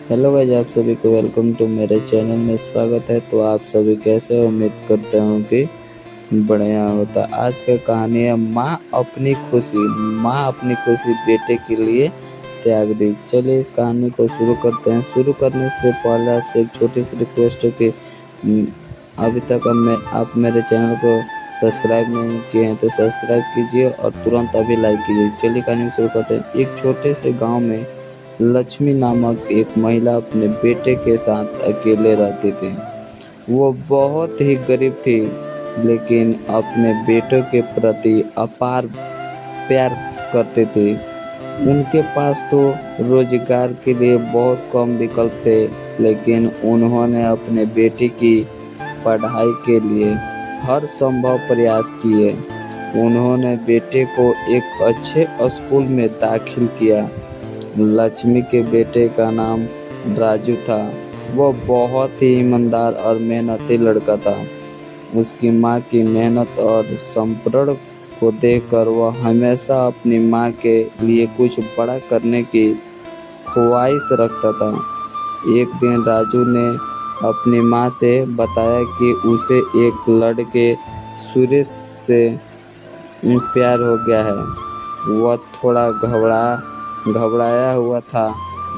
Hello guys, आप सभी को वेलकम टू मेरे चैनल में स्वागत है। तो आप सभी कैसे हो? उम्मीद करते हूँ कि बढ़िया होता। आज का कहानी है माँ अपनी खुशी बेटे के लिए त्याग दी। चलिए इस कहानी को शुरू करते हैं। शुरू करने से पहले आपसे एक छोटी सी रिक्वेस्ट है कि अभी तक आप मेरे चैनल को सब्सक्राइब नहीं किए हैं तो सब्सक्राइब कीजिए और तुरंत अभी लाइक कीजिए। चलिए कहानी शुरू करते हैं। एक छोटे से गाँव में लक्ष्मी नामक एक महिला अपने बेटे के साथ अकेले रहती थी। वो बहुत ही गरीब थी, लेकिन अपने बेटों के प्रति अपार प्यार करती थी। उनके पास तो रोजगार के लिए बहुत कम विकल्प थे, लेकिन उन्होंने अपने बेटे की पढ़ाई के लिए हर संभव प्रयास किए। उन्होंने बेटे को एक अच्छे स्कूल में दाखिल किया। लक्ष्मी के बेटे का नाम राजू था। वह बहुत ही ईमानदार और मेहनती लड़का था। उसकी माँ की मेहनत और समर्पण को देखकर वह हमेशा अपनी माँ के लिए कुछ बड़ा करने की ख्वाहिश रखता था। एक दिन राजू ने अपनी माँ से बताया कि उसे एक लड़के सुरेश से प्यार हो गया है। वह थोड़ा घबराया हुआ था,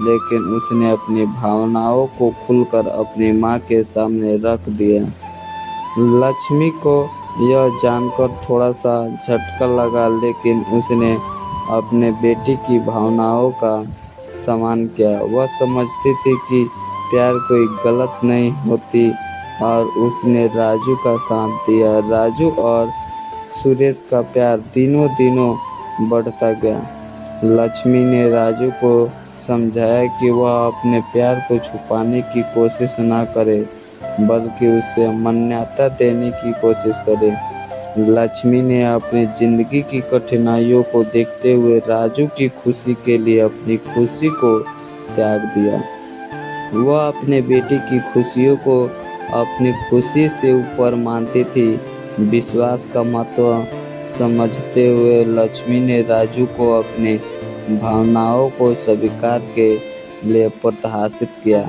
लेकिन उसने अपनी भावनाओं को खुलकर अपनी माँ के सामने रख दिया। लक्ष्मी को यह जानकर थोड़ा सा झटका लगा, लेकिन उसने अपने बेटी की भावनाओं का सम्मान किया। वह समझती थी कि प्यार कोई गलत नहीं होती और उसने राजू का साथ दिया। राजू और सुरेश का प्यार दिनों दिनों बढ़ता गया। लक्ष्मी ने राजू को समझाया कि वह अपने प्यार को छुपाने की कोशिश न करे, बल्कि उसे मान्यता देने की कोशिश करे। लक्ष्मी ने अपनी जिंदगी की कठिनाइयों को देखते हुए राजू की खुशी के लिए अपनी खुशी को त्याग दिया। वह अपने बेटे की खुशियों को अपनी खुशी से ऊपर मानती थी। विश्वास का महत्व समझते हुए लक्ष्मी ने राजू को अपने भावनाओं को स्वीकार के लिए प्रोत्साहित किया।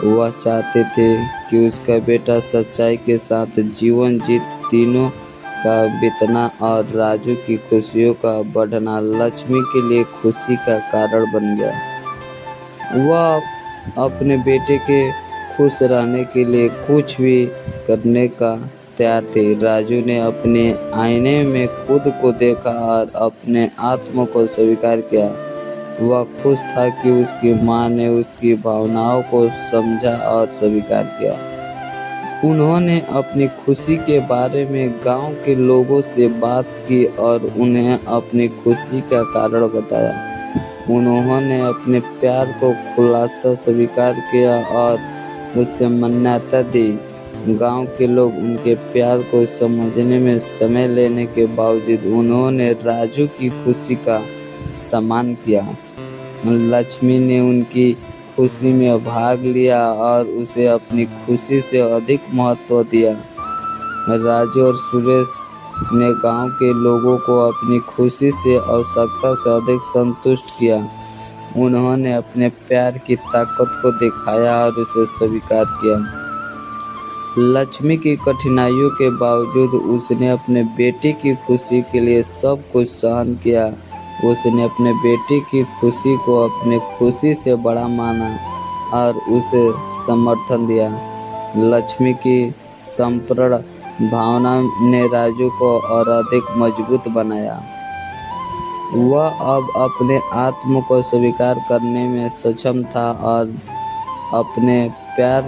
वह चाहते थे कि उसका बेटा सच्चाई के साथ जीवन जीत दिनों का बीतना और राजू की खुशियों का बढ़ना लक्ष्मी के लिए खुशी का कारण बन गया। वह अपने बेटे के खुश रहने के लिए कुछ भी करने का तैयार थे। राजू ने अपने आईने में खुद को देखा और अपने आत्मा को स्वीकार किया। वह खुश था कि उसकी माँ ने उसकी भावनाओं को समझा और स्वीकार किया। उन्होंने अपनी खुशी के बारे में गांव के लोगों से बात की और उन्हें अपनी खुशी का कारण बताया। उन्होंने अपने प्यार को खुलासा स्वीकार किया और उसे मान्यता दी। गांव के लोग उनके प्यार को समझने में समय लेने के बावजूद उन्होंने राजू की खुशी का सम्मान किया। लक्ष्मी ने उनकी खुशी में भाग लिया और उसे अपनी खुशी से अधिक महत्व दिया। राजू और सुरेश ने गांव के लोगों को अपनी खुशी से आवश्यकता से अधिक संतुष्ट किया। उन्होंने अपने प्यार की ताकत को दिखाया और उसे स्वीकार किया। लक्ष्मी की कठिनाइयों के बावजूद उसने अपने बेटे की खुशी के लिए सब कुछ सहन किया। उसने अपने बेटे की खुशी को अपने खुशी से बड़ा माना और उसे समर्थन दिया। लक्ष्मी की समर्पण भावना ने राजू को और अधिक मजबूत बनाया। वह अब अपने आत्म को स्वीकार करने में सक्षम था और अपने प्यार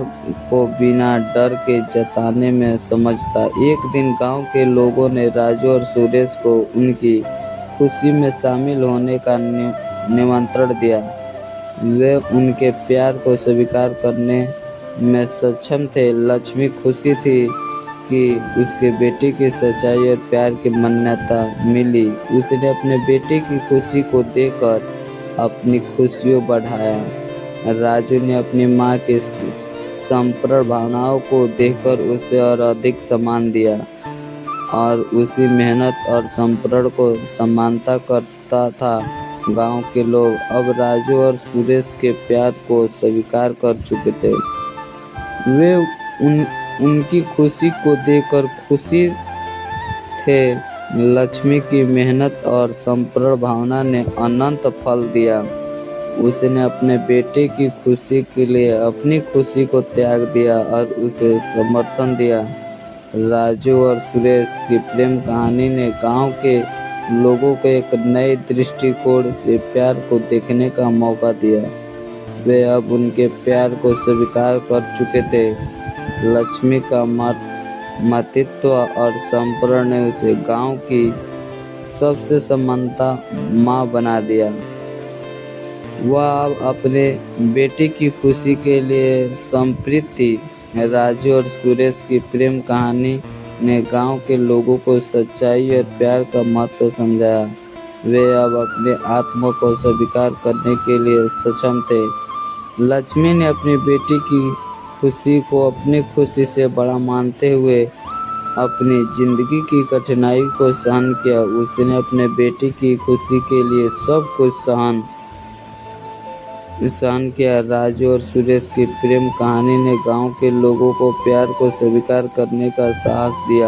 को बिना डर के जताने में समझता। एक दिन गांव के लोगों ने राजू और सुरेश को उनकी खुशी में शामिल होने का निमंत्रण दिया। वे उनके प्यार को स्वीकार करने में सक्षम थे। लक्ष्मी खुशी थी कि उसके बेटे की सच्चाई और प्यार की मान्यता मिली। उसने अपने बेटे की खुशी को देखकर अपनी खुशियों बढ़ाया। राजू ने अपनी माँ के समर्पण भावनाओं को देखकर उसे और अधिक सम्मान दिया और उसी मेहनत और समर्पण को सम्मानता करता था। गांव के लोग अब राजू और सुरेश के प्यार को स्वीकार कर चुके थे। वे उनकी खुशी को देखकर खुशी थे। लक्ष्मी की मेहनत और समर्पण भावना ने अनंत फल दिया। उसने अपने बेटे की खुशी के लिए अपनी खुशी को त्याग दिया और उसे समर्थन दिया। राजू और सुरेश की प्रेम कहानी ने गांव के लोगों को एक नए दृष्टिकोण से प्यार को देखने का मौका दिया। वे अब उनके प्यार को स्वीकार कर चुके थे। लक्ष्मी का मातृत्व और समर्पण ने उसे गांव की सबसे सम्मानित मां बना दिया। वह अब अपने बेटे की खुशी के लिए समर्पित थी। राजू और सुरेश की प्रेम कहानी ने गांव के लोगों को सच्चाई और प्यार का महत्व समझाया। वे अब अपने आत्मा को स्वीकार करने के लिए सक्षम थे। लक्ष्मी ने अपनी बेटी की खुशी को अपनी खुशी से बड़ा मानते हुए अपनी जिंदगी की कठिनाई को सहन किया। उसने अपने बेटी की खुशी के लिए सब कुछ सहन किया। राजू और सुरेश की प्रेम कहानी ने गांव के लोगों को प्यार को स्वीकार करने का साहस दिया।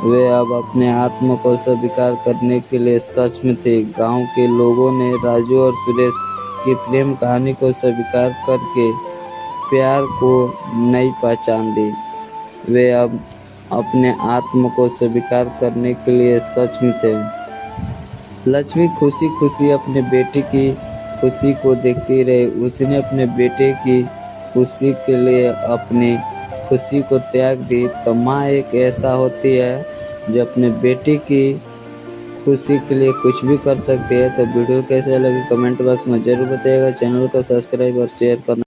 वे अब अपने आत्मा को स्वीकार करने के लिए सक्षम थे। गांव के लोगों ने राजू और सुरेश की प्रेम कहानी को स्वीकार करके प्यार को नई पहचान दी। वे अब अपने आत्मा को स्वीकार करने के लिए सक्षम थे। लक्ष्मी खुशी खुशी अपने बेटे की खुशी को देखती रही। उसने अपने बेटे की खुशी के लिए अपनी खुशी को त्याग दी। तो माँ एक ऐसा होती है जो अपने बेटे की खुशी के लिए कुछ भी कर सकती है। तो वीडियो कैसे लगी कमेंट बॉक्स में जरूर बताइएगा। चैनल को सब्सक्राइब और शेयर करना